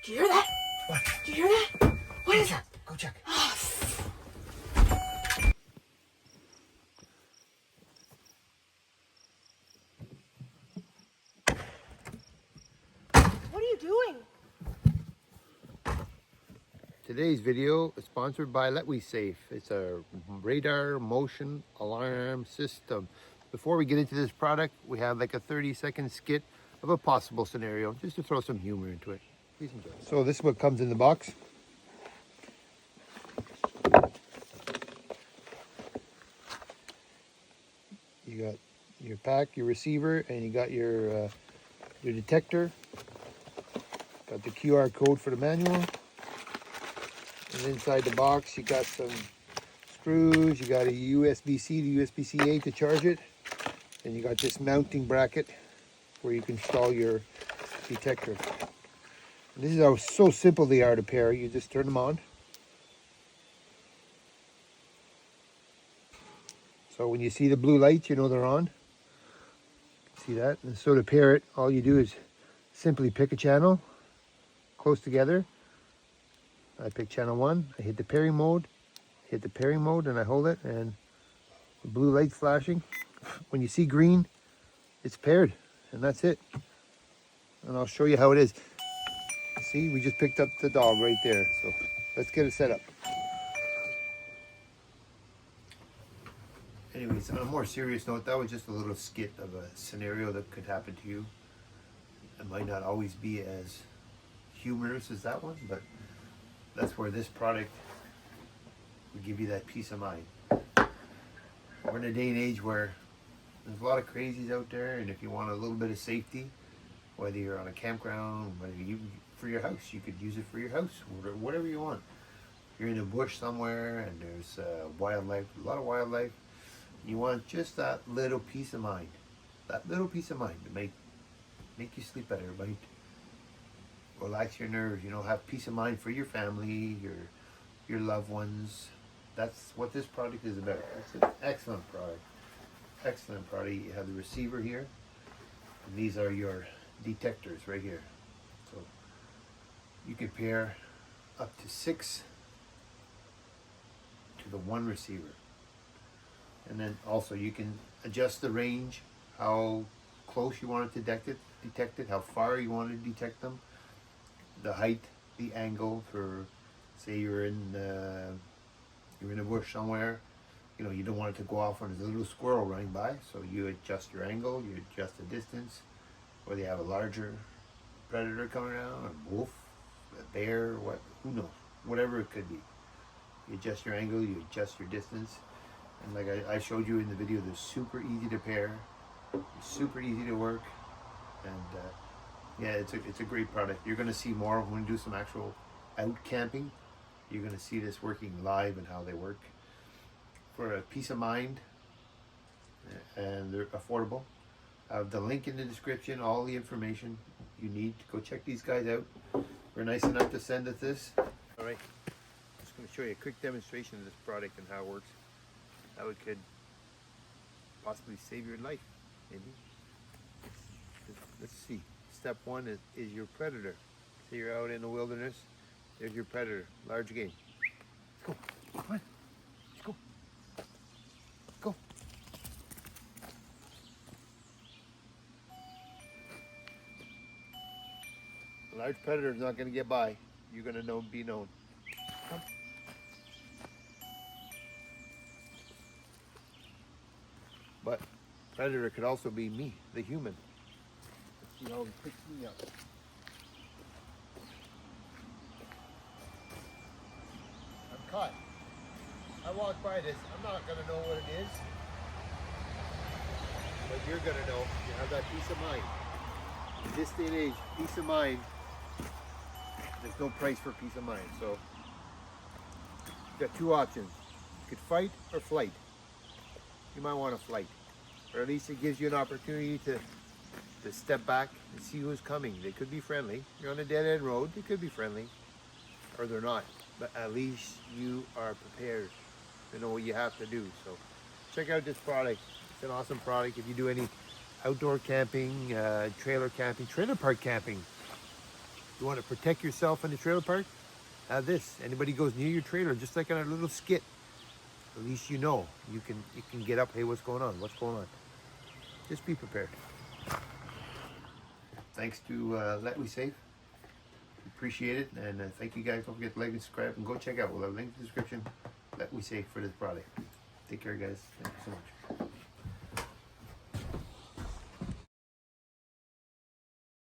Did you hear that? What? Did you hear that? What is that? Go check. What are you doing? Today's video is sponsored by Letwesaf. It's a radar motion alarm system. Before we get into this product, we have like a 30-second skit of a possible scenario, just to throw some humor into it. Please enjoy. So this is what comes in the box. You got your pack, your receiver, and you got your detector. Got the QR code for the manual. And inside the box, you got some screws. You got a USB-C to USB-C-A to charge it. And you got this mounting bracket where you can install your detector. And this is how so simple they are to pair. You just turn them on. So when you see the blue lights, you know they're on. See that? And so to pair it, all you do is simply pick a channel close together. I pick channel 1, I hit the pairing mode, and I hold it, and the blue light's flashing. When you see green, it's paired, and that's it. And I'll show you how it is. See, we just picked up the dog right there, so let's get it set up. Anyways, on a more serious note, that was just a little skit of a scenario that could happen to you. It might not always be as humorous as that one, but that's where this product will give you that peace of mind. We're in a day and age where there's a lot of crazies out there, and if you want a little bit of safety, whether you're on a campground, whether you for your house, you could use it for your house, whatever you want. You're in a bush somewhere and there's wildlife, a lot of wildlife. You want just that little peace of mind. That little peace of mind to make you sleep better, might relax your nerves, you know, have peace of mind for your family, your loved ones. That's what this product is about. It's an excellent product. Excellent product. You have the receiver here, and these are your detectors right here. So you can pair up to 6 to the 1 receiver. And then also you can adjust the range, how close you want it to detect it, how far you want to detect them, the height, the angle for, say you're in a bush somewhere, you know, you don't want it to go off when there's a little squirrel running by, so you adjust your angle, you adjust the distance, whether you have a larger predator coming around, a wolf, a bear, who knows, whatever it could be. You adjust your angle, you adjust your distance. And like I showed you in the video, they're super easy to pair, super easy to work, and yeah, it's a great product. You're going to see more when we do some actual out camping. You're going to see this working live and how they work. For a peace of mind, and they're affordable. I have the link in the description, all the information you need to go check these guys out. We're nice enough to send us this. All right, I'm just going to show you a quick demonstration of this product and how it works. How it could possibly save your life, maybe. Let's see. Step 1 is your predator. So you're out in the wilderness. There's your predator, large game. Let's go. Come on. Let's go. Go. A large predator is not going to get by. You're going to be known. Come. But predator could also be me, the human. Let's see how he picks me up. I'm caught. I walk by this. I'm not going to know what it is. But you're going to know. You have that peace of mind. In this day and age, peace of mind, there's no price for peace of mind. So you've got 2 options. You could fight or flight. You might want to flight. Or at least it gives you an opportunity to step back and see who's coming. They could be friendly. You're on a dead-end road, they could be friendly. Or they're not. But at least you are prepared to know what you have to do. So check out this product. It's an awesome product. If you do any outdoor camping, trailer park camping, You want to protect yourself in the trailer park? Have this. Anybody goes near your trailer, just like on our little skit, at least you know. You can get up, hey, what's going on? What's going on? Just be prepared. Thanks to Letwesaf. Appreciate it. And thank you guys. Don't forget to like and subscribe. And go check out. We'll have a link in the description. Letwesaf for this product. Take care, guys. Thank you so much.